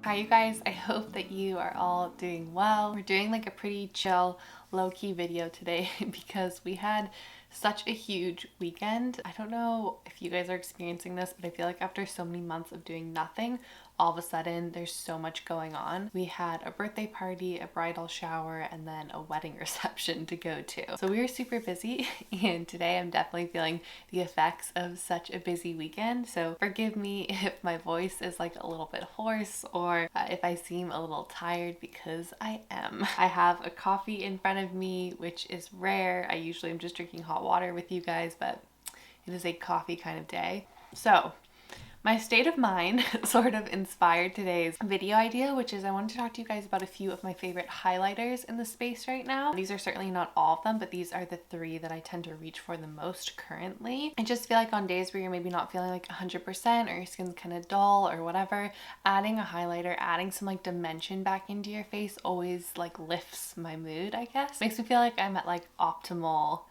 Hi you guys, I hope that you are all doing well. We're doing like a pretty chill, low-key video today because we had such a huge weekend. I don't know if you guys are experiencing this, but I feel like after so many months of doing nothing, all of a sudden there's so much going on. We had a birthday party, a bridal shower, and then a wedding reception to go to. So we were super busy and today I'm definitely feeling the effects of such a busy weekend. So forgive me if my voice is like a little bit hoarse or if I seem a little tired because I am. I have a coffee in front of me, which is rare. I usually am just drinking hot water with you guys, but it is a coffee kind of day. So my state of mind sort of inspired today's video idea, which is I wanted to talk to you guys about a few of my favorite highlighters in the space right now. These are certainly not all of them, but these are the three that I tend to reach for the most currently. I just feel like on days where you're maybe not feeling like 100% or your skin's kind of dull or whatever, adding a highlighter, adding some like dimension back into your face always like lifts my mood, I guess. Makes me feel like I'm at like optimal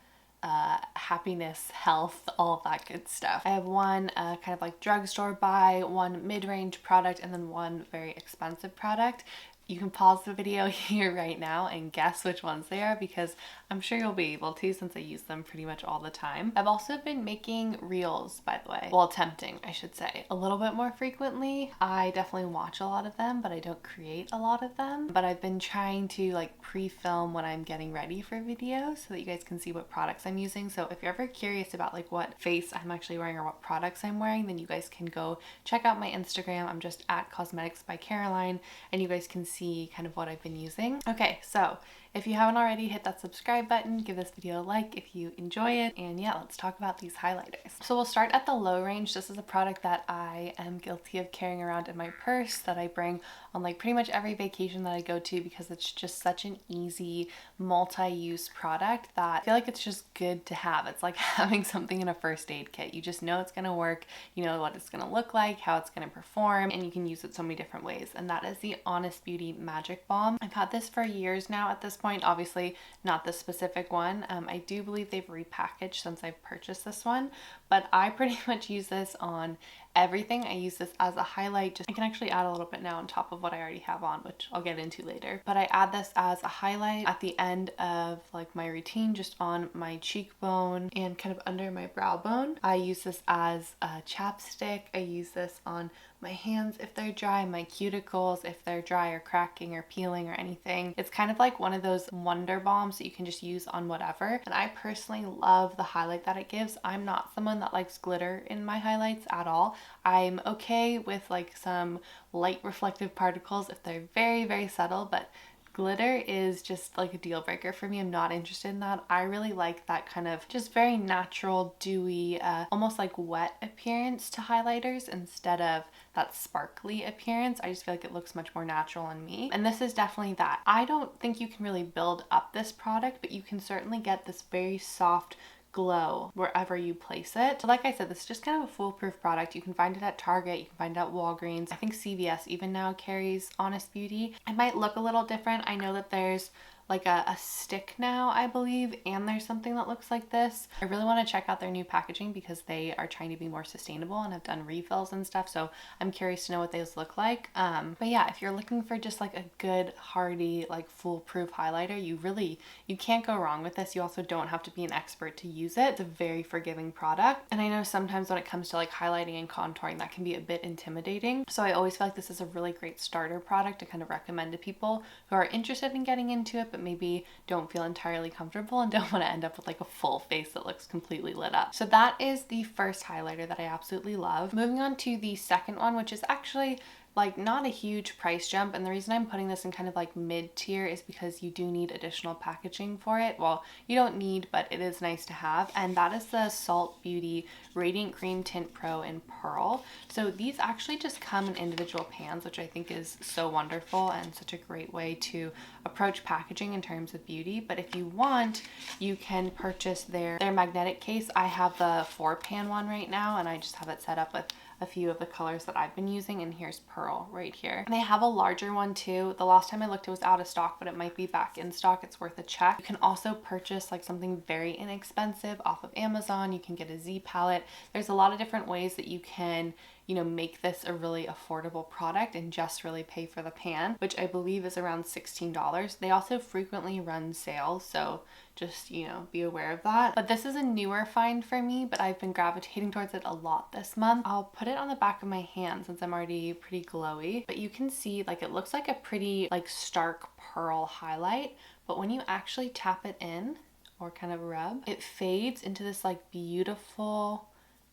happiness, health, all of that good stuff. I have one kind of like drugstore buy, one mid-range product, and then one very expensive product. You can pause the video here right now and guess which ones they are because I'm sure you'll be able to since I use them pretty much all the time. I've also been making reels, by the way. Well, attempting, I should say, a little bit more frequently. I definitely watch a lot of them, but I don't create a lot of them. But I've been trying to like pre-film when I'm getting ready for videos so that you guys can see what products I'm using. So if you're ever curious about like what face I'm actually wearing or what products I'm wearing, then you guys can go check out my Instagram. I'm just at cosmeticsbycaroline and you guys can see kind of what I've been using. Okay, so if you haven't already, hit that subscribe button, give this video a like if you enjoy it, and yeah, let's talk about these highlighters. So we'll start at the low range. This is a product that I am guilty of carrying around in my purse that I bring on like pretty much every vacation that I go to because it's just such an easy multi-use product that I feel like it's just good to have. It's like having something in a first aid kit. You just know it's gonna work, you know what it's gonna look like, how it's gonna perform, and you can use it so many different ways. And that is the Honest Beauty Magic Balm. I've had this for years now at this point, obviously not this specific one. I do believe they've repackaged since I've purchased this one, but I pretty much use this on everything. I use this as a highlight. I can actually add a little bit now on top of what I already have on, which I'll get into later. But I add this as a highlight at the end of like my routine, just on my cheekbone and kind of under my brow bone. I use this as a chapstick. I use this on my hands if they're dry, my cuticles if they're dry or cracking or peeling or anything. It's kind of like one of those wonder balms that you can just use on whatever. And I personally love the highlight that it gives. I'm not someone that likes glitter in my highlights at all. I'm okay with like some light reflective particles if they're very, very subtle, but glitter is just like a deal breaker for me. I'm not interested in that. I really like that kind of just very natural, dewy, almost like wet appearance to highlighters instead of that sparkly appearance. I just feel like it looks much more natural on me. And this is definitely that. I don't think you can really build up this product, but you can certainly get this very soft glow wherever you place it. So like I said, this is just kind of a foolproof product. You can find it at Target, you can find it at Walgreens. I think CVS even now carries Honest Beauty. It might look a little different. I know that there's like a stick now, I believe, and there's something that looks like this. I really want to check out their new packaging because they are trying to be more sustainable and have done refills and stuff, so I'm curious to know what those look like. But yeah, if you're looking for just like a good, hardy, like foolproof highlighter, you can't go wrong with this. You also don't have to be an expert to use it. It's a very forgiving product, and I know sometimes when it comes to like highlighting and contouring, that can be a bit intimidating, so I always feel like this is a really great starter product to kind of recommend to people who are interested in getting into it but maybe don't feel entirely comfortable and don't want to end up with like a full face that looks completely lit up. So that is the first highlighter that I absolutely love. Moving on to the second one, which is actually like not a huge price jump, and the reason I'm putting this in kind of like mid-tier is because you do need additional packaging for it. Well, you don't need, but it is nice to have, and that is the Salt Beauty Radiant Cream Tint Pro in Pearl. So these actually just come in individual pans, which I think is so wonderful and such a great way to approach packaging in terms of beauty. But if you want, you can purchase their magnetic case. I have the 4-pan one right now, and I just have it set up with a few of the colors that I've been using, and here's Pearl right here. And they have a larger one too. The last time I looked, it was out of stock, but it might be back in stock. It's worth a check. You can also purchase like something very inexpensive off of Amazon. You can get a Z palette. There's a lot of different ways that you can you know, make this a really affordable product and just really pay for the pan, which I believe is around $16. They also frequently run sales, so just, you know, be aware of that. But this is a newer find for me, but I've been gravitating towards it a lot this month. I'll put it on the back of my hand since I'm already pretty glowy, but you can see like it looks like a pretty like stark pearl highlight, but when you actually tap it in or kind of rub, it fades into this like beautiful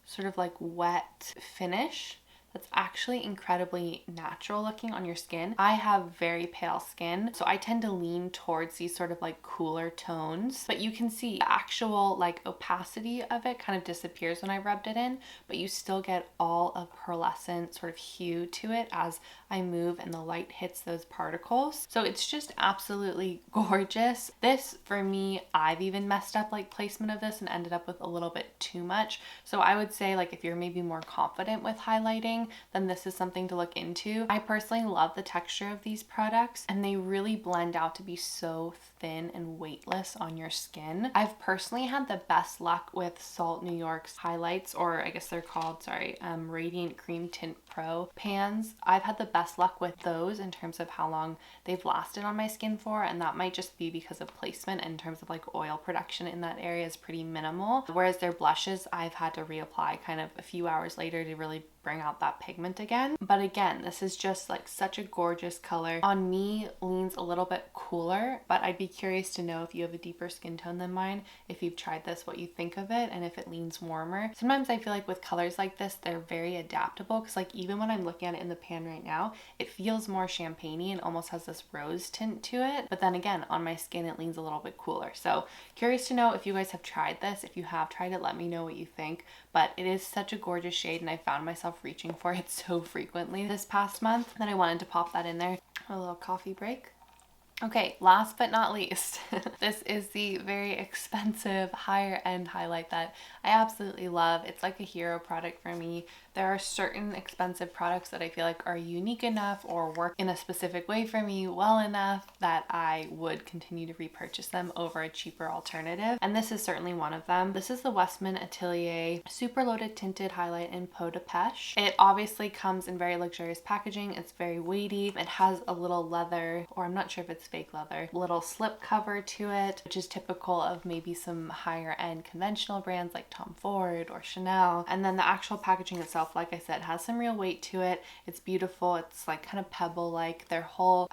sort of like wet finish that's actually incredibly natural looking on your skin. I have very pale skin, so I tend to lean towards these sort of like cooler tones, but you can see the actual like opacity of it kind of disappears when I rubbed it in, but you still get all of pearlescent sort of hue to it as I move and the light hits those particles. So it's just absolutely gorgeous. This, for me, I've even messed up like placement of this and ended up with a little bit too much. So I would say like if you're maybe more confident with highlighting, then this is something to look into. I personally love the texture of these products and they really blend out to be so thin and weightless on your skin. I've personally had the best luck with Salt New York's highlights, or I guess they're called, Radiant Cream Tint Pro pans. I've had the best luck with those in terms of how long they've lasted on my skin for, and that might just be because of placement in terms of like oil production in that area is pretty minimal. Whereas their blushes, I've had to reapply kind of a few hours later to really bring out that pigment again. But again, this is just like such a gorgeous color. On me, leans a little bit cooler, but I'd be curious to know if you have a deeper skin tone than mine, if you've tried this, what you think of it, and if it leans warmer. Sometimes I feel like with colors like this, they're very adaptable, because like even when I'm looking at it in the pan right now, it feels more champagne-y and almost has this rose tint to it. But then again, on my skin, it leans a little bit cooler. So curious to know if you guys have tried this. If you have tried it, let me know what you think. But it is such a gorgeous shade, and I found myself reaching for it so frequently this past month that I wanted to pop that in there. A little coffee break. Okay, last but not least, this is the very expensive higher end highlight that I absolutely love. It's like a hero product for me. There are certain expensive products that I feel like are unique enough or work in a specific way for me well enough that I would continue to repurchase them over a cheaper alternative. And this is certainly one of them. This is the Westman Atelier Super Loaded Tinted Highlight in Peau de Peche. It obviously comes in very luxurious packaging. It's very weighty. It has a little leather, or I'm not sure if it's fake leather, little slip cover to it, which is typical of maybe some higher end conventional brands like Tom Ford or Chanel. And then the actual packaging itself, like I said, has some real weight to it. It's beautiful. It's like kind of pebble like. Their whole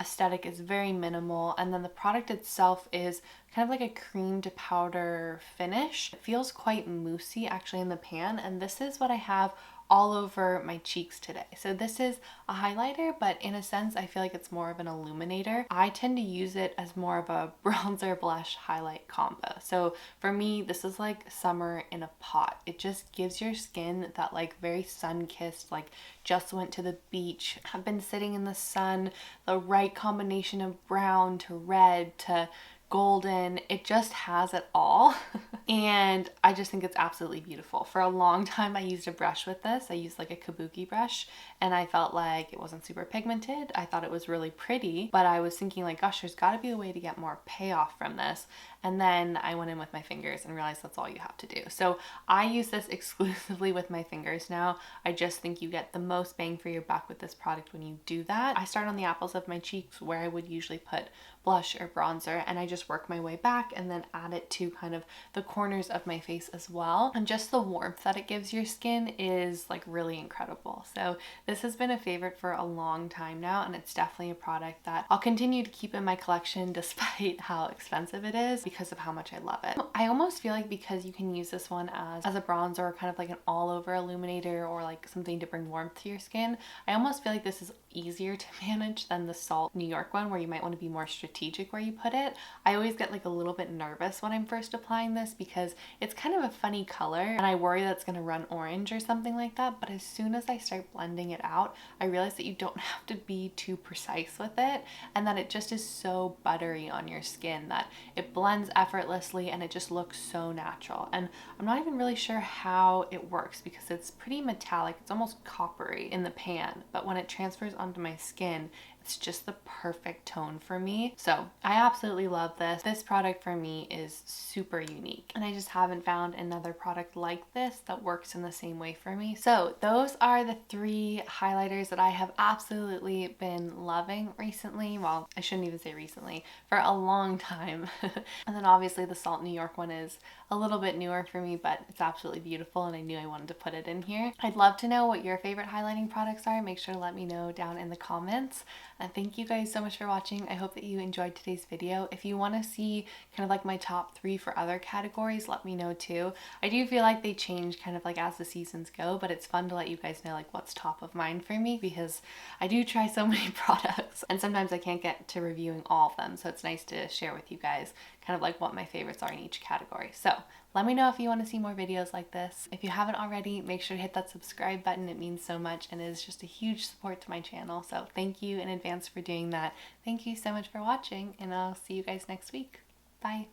aesthetic is very minimal, and then the product itself is kind of like a cream to powder finish. It feels quite moussey actually in the pan, and this is what I have all over my cheeks today. So this is a highlighter, but in a sense I feel like it's more of an illuminator. I tend to use it as more of a bronzer blush highlight combo. So for me, this is like summer in a pot. It just gives your skin that like very sun-kissed, like just went to the beach, have been sitting in the sun, the right combination of brown to red to golden. It just has it all. And I just think it's absolutely beautiful. For a long time I used a brush with this. I used like a kabuki brush, and I felt like it wasn't super pigmented. I thought it was really pretty, but I was thinking like, gosh, there's got to be a way to get more payoff from this. And then I went in with my fingers and realized that's all you have to do. So I use this exclusively with my fingers now. I just think you get the most bang for your buck with this product when you do that. I start on the apples of my cheeks where I would usually put blush or bronzer, and I just work my way back and then add it to kind of the corners of my face as well. And just the warmth that it gives your skin is like really incredible. So this has been a favorite for a long time now, and it's definitely a product that I'll continue to keep in my collection despite how expensive it is, because of how much I love it. I almost feel like because you can use this one as a bronzer or kind of like an all over illuminator or like something to bring warmth to your skin, I almost feel like this is easier to manage than the Salt New York one, where you might want to be more strategic where you put it. I always get like a little bit nervous when I'm first applying this because it's kind of a funny color and I worry that it's going to run orange or something like that. But as soon as I start blending it out, I realize that you don't have to be too precise with it, and that it just is so buttery on your skin that it blends effortlessly and it just looks so natural. And I'm not even really sure how it works because it's pretty metallic. It's almost coppery in the pan, but when it transfers onto my skin, it it's just the perfect tone for me. So I absolutely love this. This product for me is super unique, and I just haven't found another product like this that works in the same way for me. So those are the 3 highlighters that I have absolutely been loving recently. Well, I shouldn't even say recently, for a long time. And then obviously the Salt New York one is a little bit newer for me, but it's absolutely beautiful and I knew I wanted to put it in here. I'd love to know what your favorite highlighting products are. Make sure to let me know down in the comments. And thank you guys so much for watching. I hope that you enjoyed today's video. If you want to see kind of like my top 3 for other categories, let me know too. I do feel like they change kind of like as the seasons go, but it's fun to let you guys know like what's top of mind for me, because I do try so many products and sometimes I can't get to reviewing all of them. So it's nice to share with you guys kind of like what my favorites are in each category. So let me know if you want to see more videos like this. If you haven't already, make sure to hit that subscribe button. It means so much and is just a huge support to my channel. So thank you in advance for doing that. Thank you so much for watching, and I'll see you guys next week. Bye.